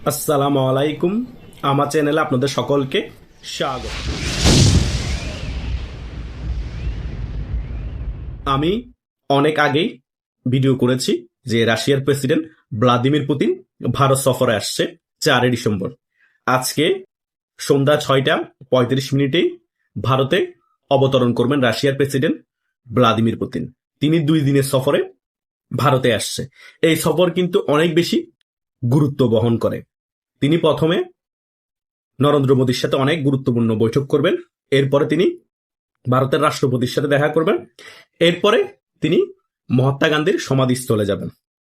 আসসালামু আলাইকুম। আমার চ্যানেলে আপনাদের সকলকে স্বাগত। আমি অনেক আগেই ভিডিও করেছি যে রাশিয়ার প্রেসিডেন্ট ভ্লাদিমির পুতিন ভারত সফরে আসছে 4 ডিসেম্বর। আজকে সন্ধ্যা 6টা 35 মিনিটেই ভারতে অবতরণ করবেন রাশিয়ার প্রেসিডেন্ট ভ্লাদিমির পুতিন। তিনি 2 দিনের সফরে ভারতে আসছে। এই সফর কিন্তু অনেক বেশি গুরুত্ব বহন করে। তিনি প্রথমে নরেন্দ্র মোদীর সাথে অনেক গুরুত্বপূর্ণ বৈঠক করবেন। এরপরে তিনি ভারতের রাষ্ট্রপতির সাথে দেখা করবেন। এরপরে তিনি মহাত্মা গান্ধীর সমাধিস্থলে যাবেন।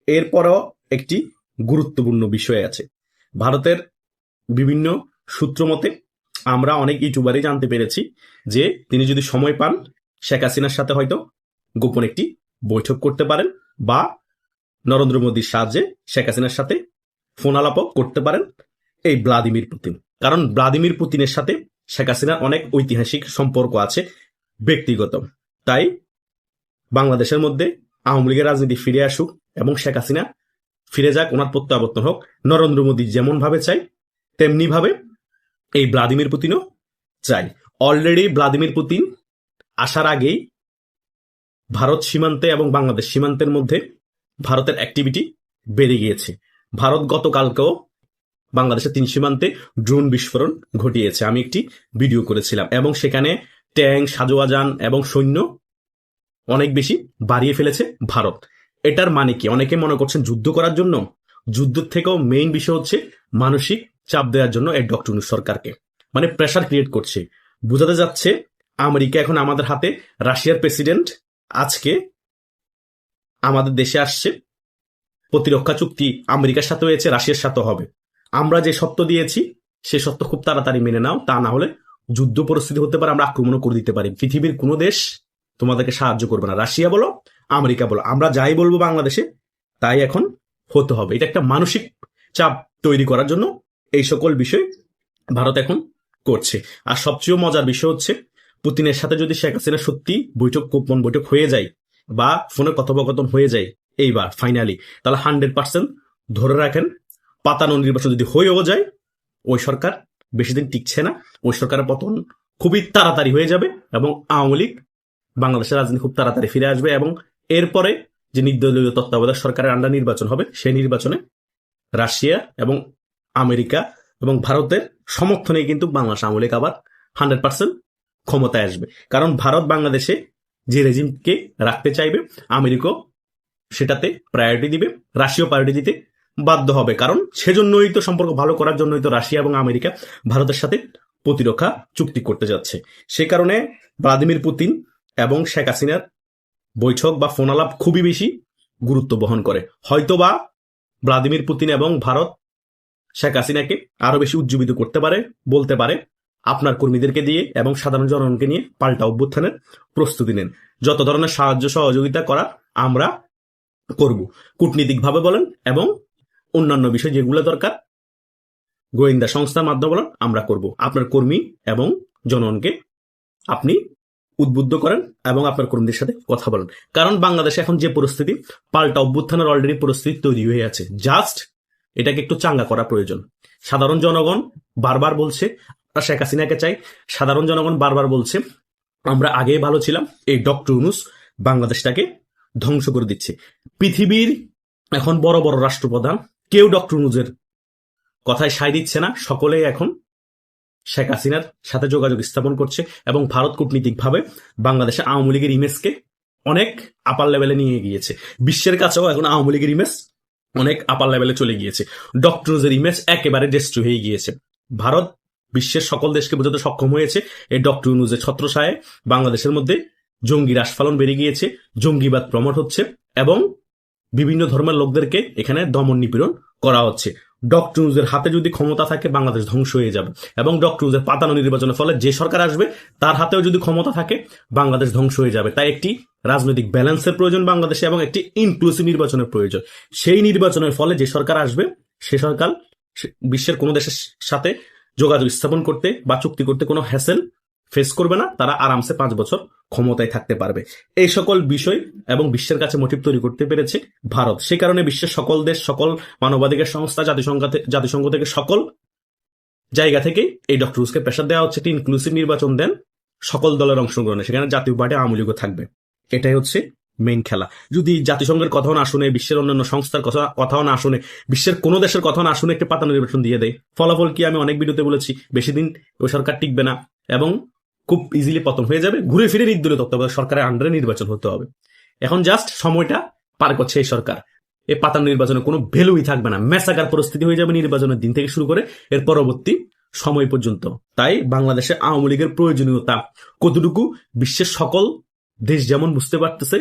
এরপরও একটি গুরুত্বপূর্ণ বিষয় আছে। ভারতের বিভিন্ন সূত্র মতে আমরা অনেক ইউটিউবারই জানতে পেরেছি যে তিনি যদি সময় পান শেখ হাসিনার সাথে হয়তো গোপন একটি বৈঠক করতে পারেন বা নরেন্দ্র মোদীর সাহায্যে শেখ হাসিনার সাথে ফোন আলাপও করতে পারেন এই ভ্লাদিমির পুতিন। কারণ ভ্লাদিমির পুতিনের সাথে শেখ হাসিনার অনেক ঐতিহাসিক সম্পর্ক আছে ব্যক্তিগত। তাই বাংলাদেশের মধ্যে আওয়ামী লীগের রাজনীতি ফিরে আসুক এবং শেখ হাসিনা ফিরে যাক, ওনার প্রত্যাবর্তন হোক। নরেন্দ্র মোদী যেমন ভাবে চাই তেমনি ভাবে এই ভ্লাদিমির পুতিনও চাই। অলরেডি ভ্লাদিমির পুতিন আসার আগেই ভারত সীমান্তে এবং বাংলাদেশ সীমান্তের মধ্যে ভারতের অ্যাক্টিভিটি বেড়ে গিয়েছে। ভারত গতকালকেও বাংলাদেশের 3 সীমান্তে ড্রোন বিস্ফোরণ ঘটিয়েছে। আমি একটি ভিডিও করেছিলাম এবং সেখানে ট্যাঙ্ক, সাজোয়াজান এবং সৈন্য অনেক বেশি বাড়িয়ে ফেলেছে ভারত। এটার মানে কি? অনেকে মনে করছেন যুদ্ধ করার জন্য। যুদ্ধের থেকেও মেইন বিষয় হচ্ছে মানসিক চাপ দেওয়ার জন্য এই ডক্টর ইউনূস সরকারকে, মানে প্রেসার ক্রিয়েট করছে। বোঝাতে যাচ্ছে আমেরিকা এখন আমাদের হাতে। রাশিয়ার প্রেসিডেন্ট আজকে আমাদের দেশে আসছে। প্রতিরক্ষা চুক্তি আমেরিকার সাথে হয়েছে, রাশিয়ার সাথে হবে। আমরা যে সত্য দিয়েছি সে সত্য খুব তাড়াতাড়ি মেনে নাও, তা না হলে যুদ্ধ পরিস্থিতি হতে পারে, আমরা আক্রমণ করে দিতে পারি। পৃথিবীর কোনো দেশ তোমাদেরকে সাহায্য করবে না, রাশিয়া বলো আমেরিকা বলো। আমরা যাই বলবো বাংলাদেশে তাই এখন হতে হবে। এটা একটা মানসিক চাপ তৈরি করার জন্য এই সকল বিষয় ভারত এখন করছে। আর সবচেয়ে মজার বিষয় হচ্ছে পুতিনের সাথে যদি শেখ হাসিনা সত্যি গোপন বৈঠক হয়ে যায় বা ফোনে কথোপকথন হয়ে যায় এইবার ফাইনালি, তাহলে 100% ধরে রাখেন পাতানো নির্বাচন যদি হয়েও যায় ওই সরকার বেশি দিন টিকছে না। ওই সরকারের পতন খুবই তাড়াতাড়ি হয়ে যাবে এবং আওয়ামী লীগ বাংলাদেশের রাজনীতি খুব তাড়াতাড়ি ফিরে আসবে এবং এরপরে যে নির্দলীয় তত্ত্বাবধায়ক সরকারের আন্ডার নির্বাচন হবে সেই নির্বাচনে রাশিয়া এবং আমেরিকা এবং ভারতের সমর্থনে কিন্তু বাংলাদেশ আওয়ামী লীগ আবার 100% ক্ষমতায় আসবে। কারণ ভারত বাংলাদেশে যে রেজিমকে রাখতে চাইবে আমেরিকাও সেটাতে প্রায়োরিটি দিবে, রাশিয়াও প্রায়োরিটি দিতে বাধ্য হবে। কারণ সেজন্যই তো সম্পর্ক ভালো করার জন্যই তো রাশিয়া এবং আমেরিকা ভারতের সাথে প্রতিরক্ষা চুক্তি করতে যাচ্ছে। সে কারণে ভ্লাদিমির পুতিন এবং শেখ হাসিনার বৈঠক বা ফোন আলাপ খুবই বেশি গুরুত্ব বহন করে। হয়তোবা ভ্লাদিমির পুতিন এবং ভারত শেখ হাসিনাকে আরো বেশি উজ্জীবিত করতে পারে, বলতে পারে আপনার কর্মীদেরকে দিয়ে এবং সাধারণ জনগণকে নিয়ে পাল্টা অভ্যুত্থানের প্রস্তুতি নেন। যত ধরনের সাহায্য সহযোগিতা করা আমরা করব, কূটনীতিকভাবে বলেন এবং অন্যান্য বিষয় যেগুলো দরকার গোয়েন্দা সংস্থার মাধ্যমে বলেন আমরা করব। আপনার কর্মী এবং জনগণকে আপনি উদ্বুদ্ধ করেন এবং আপনার কর্মীদের সাথে কথা বলেন। কারণ বাংলাদেশে এখন যে পরিস্থিতি, পাল্টা অভ্যুত্থানের অলরেডি পরিস্থিতি তৈরি হয়ে আছে। জাস্ট এটাকে একটু চাঙ্গা করা প্রয়োজন। সাধারণ জনগণ বারবার বলছে শেখ হাসিনাকে চাই, সাধারণ জনগণ বারবার বলছে আমরা আগে ভালো ছিলাম। এই ডক্টর ইউনূস বাংলাদেশটাকে ধ্বংস করে দিচ্ছে। পৃথিবীর এখন বড় বড় রাষ্ট্রপ্রধান কেউ ডক্টর ইউনূসের কথায় সায় দিচ্ছে না। সকলেই এখন শেখ হাসিনার সাথে যোগাযোগ স্থাপন করছে এবং ভারত কূটনীতিকভাবে বাংলাদেশে আওয়ামী লীগের ইমেজকে অনেক আপার লেভেলে নিয়ে গিয়েছে। বিশ্বের কাছেও এখন আওয়ামী লীগের ইমেজ অনেক আপার লেভেলে চলে গিয়েছে। ডক্টর ইউনূসের ইমেজ একেবারে ডেস্ট্রয় হয়ে গিয়েছে। ভারত বিশ্বের সকল দেশকে বোঝাতে সক্ষম হয়েছে এই ডক্টর ইউনূসের ছত্রছায়ায় বাংলাদেশের মধ্যে জঙ্গির আস্ফালন বেড়ে গিয়েছে, জঙ্গিবাদ প্রমোট হচ্ছে এবং বিভিন্ন ধর্মের লোকদেরকে এখানে দমন নিপীড়ন করা হচ্ছে। ডক্টর ইউনূসের হাতে যদি ক্ষমতা থাকে বাংলাদেশ ধ্বংস হয়ে যাবে এবং ডক্টর ইউনূসের পাতানো নির্বাচনের ফলে যে সরকার আসবে তার হাতেও যদি ক্ষমতা থাকে বাংলাদেশ ধ্বংস হয়ে যাবে। তাই একটি রাজনৈতিক ব্যালেন্সের প্রয়োজন বাংলাদেশে এবং একটি ইনক্লুসিভ নির্বাচনের প্রয়োজন। সেই নির্বাচনের ফলে যে সরকার আসবে সে সরকার বিশ্বের কোনো দেশের সাথে যোগাযোগ স্থাপন করতে বা চুক্তি করতে কোনো হ্যাসেল ফেস করবে না, তারা আরামসে 5 বছর ক্ষমতায় থাকতে পারবে। এই সকল বিষয় এবং বিশ্বের কাছে মোটিভ তৈরি করতে পেরেছে ভারত। সে কারণে বিশ্বের সকল দেশ, সকল মানবাধিকার সংস্থা, জাতিসংঘ থেকে সকল জায়গা থেকে এই ডক্টর ইউনূসকে প্রেসার দেওয়া হচ্ছে, ইনক্লুসিভ নির্বাচন দেন সকল দলের অংশগ্রহণে, সেখানে জাতীয় পার্টি আওয়ামী লীগও থাকবে। এটাই হচ্ছে মেইন খেলা। যদি জাতিসংঘের কথাও না শুনে, বিশ্বের অন্যান্য সংস্থার কথাও না শুনে, বিশ্বের কোনো দেশের কথা না শুনে একটি পাতা নির্বাচন দিয়ে দেয়, ফলাফল কি আমি অনেক ভিডিওতে বলেছি, বেশি দিন ওই সরকার টিকবে না এবং খুব ইজিলি পতন হয়ে যাবে। ঘুরে ফিরে নির্দলীয় তত্ত্বাবধায়ক সরকারের আন্ডারে নির্বাচন হতে হবে। এখন জাস্ট সময়টা পার করছে এই সরকার। এই পাতার নির্বাচনে কোনো ভ্যালুই থাকবে না, মেসাকার পরিস্থিতি হয়ে যাবে নির্বাচনের দিন থেকে শুরু করে এর পরবর্তী সময় পর্যন্ত। তাই বাংলাদেশে আওয়ামী লীগের প্রয়োজনীয়তা কতটুকু বিশ্বের সকল দেশ যেমন বুঝতে পারতেছে,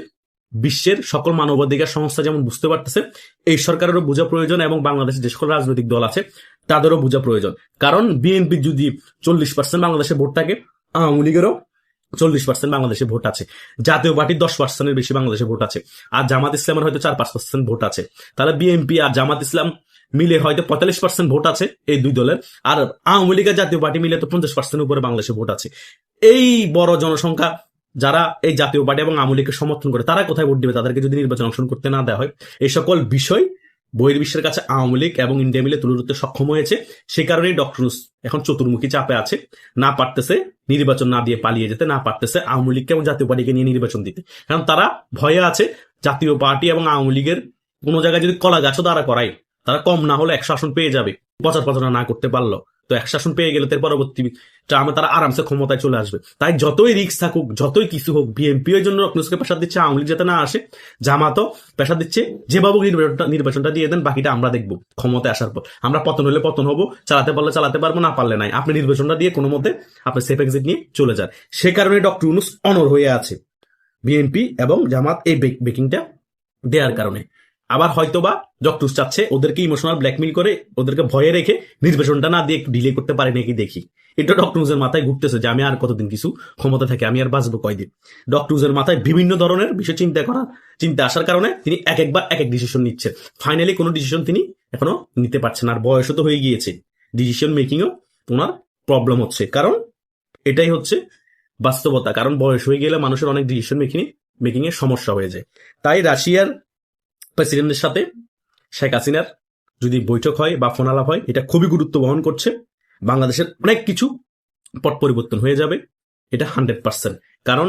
বিশ্বের সকল মানবাধিকার সংস্থা যেমন বুঝতে পারতেছে, এই সরকারেরও বোঝা প্রয়োজন এবং বাংলাদেশের যে সকল রাজনৈতিক দল আছে তাদেরও বোঝা প্রয়োজন। কারণ বিএনপি যদি 40% বাংলাদেশে ভোট থাকে, আওয়ামী লীগেরও 40% বাংলাদেশে ভোট আছে, জাতীয় পার্টির 10%-এর বেশি বাংলাদেশে ভোট আছে, আর জামাত ইসলামের হয়তো 4-5% ভোট আছে। তাহলে বিএনপি আর জামাত ইসলাম মিলে হয়তো 45% ভোট আছে এই দুই দলের, আর আওয়ামী লীগের জাতীয় পার্টি মিলে তো 50% উপরে বাংলাদেশে ভোট আছে। এই বড় জনসংখ্যা যারা এই জাতীয় পার্টি এবং আওয়ামী লীগকে সমর্থন করে, তারা কোথায় ভোট দিবে? তাদেরকে যদি নির্বাচন অংশগ্রহণ করতে না দেওয়া হয়, এই সকল বিষয় বহির্বিশ্বের কাছে আওয়ামী লীগ এবং ইন্ডিয়া মিলে তুলে ধরতে সক্ষম হয়েছে। সে কারণেই ডক্টর ইউনূস এখন চতুর্মুখী চাপে আছে, না পারতেছে নির্বাচন না দিয়ে পালিয়ে যেতে, না পারতেছে আওয়ামী লীগকে এবং জাতীয় পার্টিকে নিয়ে নির্বাচন দিতে। কারণ তারা ভয়ে আছে জাতীয় পার্টি এবং আওয়ামী লীগের কোনো জায়গায় যদি কলা গাছও দাঁড়া করায়, তারা কম না হলে 100 আসন পেয়ে যাবে, প্রচারণা না করতে পারলো। তো 100 আসন পেয়ে গেলে তার পরবর্তী তারা আরামসে ক্ষমতায় চলে আসবে। তাই যতই রিস্ক থাকুক, যতই কিছু হোক, বিএনপি এর জন্য ইউনূসকে প্রেসার দিচ্ছে, আওয়ামী লীগ যাতে না আসে, জামাতও প্রেসার দিচ্ছে, যেভাবে নির্বাচনটা দিয়ে দেন, বাকিটা আমরা দেখবো ক্ষমতায় আসার পর। আমরা পতন হলে পতন হবো, চালাতে পারলে চালাতে পারবো, না পারলে নাই। আপনি নির্বাচনটা দিয়ে কোনো মতে আপনি সেফ এক্সিট নিয়ে চলে যান। সে কারণে ডক্টর ইউনূস অনড় হয়ে আছে বিএনপি এবং জামাত এই বেকিংটা দেওয়ার কারণে। আবার হয়তোবা ডক্টর চাচ্ছে ওদেরকে ইমোশনাল ব্ল্যাকমেইল করে, ওদেরকে ভয়ে রেখে নির্বাচনটা না দিয়ে একটু ডিলে করতে পারে নাকি দেখি। এটা ডক্টর মাথায় ঘুরতেছে যে আমি আর কতদিন কিছু ক্ষমতা থাকে, আমি আর বাঁচবো কয়দিন। ডক্টর মাথায় বিভিন্ন ধরনের বিষয় চিন্তা আসার কারণে তিনি একবার এক ডিসিশন নিচ্ছে। ফাইনালি কোনো ডিসিশন তিনি এখনো নিতে পারছেন, আর বয়সও তো হয়ে গিয়েছে, ডিসিশন মেকিংও ওনার প্রবলেম হচ্ছে। কারণ এটাই হচ্ছে বাস্তবতা, কারণ বয়স হয়ে গেলে মানুষের অনেক ডিসিশন মেকিং এর সমস্যা হয়ে যায়। তাই রাশিয়ার প্রেসিডেন্টের সাথে শেখ হাসিনার যদি বৈঠক হয় বা ফোনালাপ হয়, এটা খুবই গুরুত্ব বহন করছে। বাংলাদেশের অনেক কিছু পট পরিবর্তন হয়ে যাবে, এটা 100%। কারণ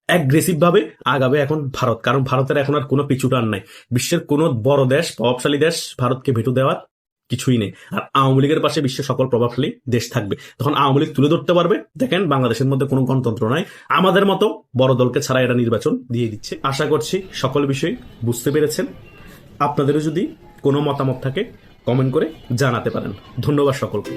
অ্যাগ্রেসিভ ভাবে আগাবে এখন ভারত, কারণ ভারতের এখন আর কোনো পিছুটান নাই। বিশ্বের কোনো বড় দেশ, প্রভাবশালী দেশ ভারতকে ভেটো দেওয়ার কিছুই নেই। আর আওয়ামী লীগের পাশে বিশ্বের সকল প্রভাবশালী দেশ থাকবে, তখন আওয়ামী লীগ তুলে ধরতে পারবে, দেখেন বাংলাদেশের মধ্যে কোনো গণতন্ত্র নাই, আমাদের মতো বড় দলকে ছাড়া এরা নির্বাচন দিয়ে দিচ্ছে। আশা করছি সকল বিষয় বুঝতে পেরেছেন। আপনাদেরও যদি কোনো মতামত থাকে কমেন্ট করে জানাতে পারেন। ধন্যবাদ সকলকে।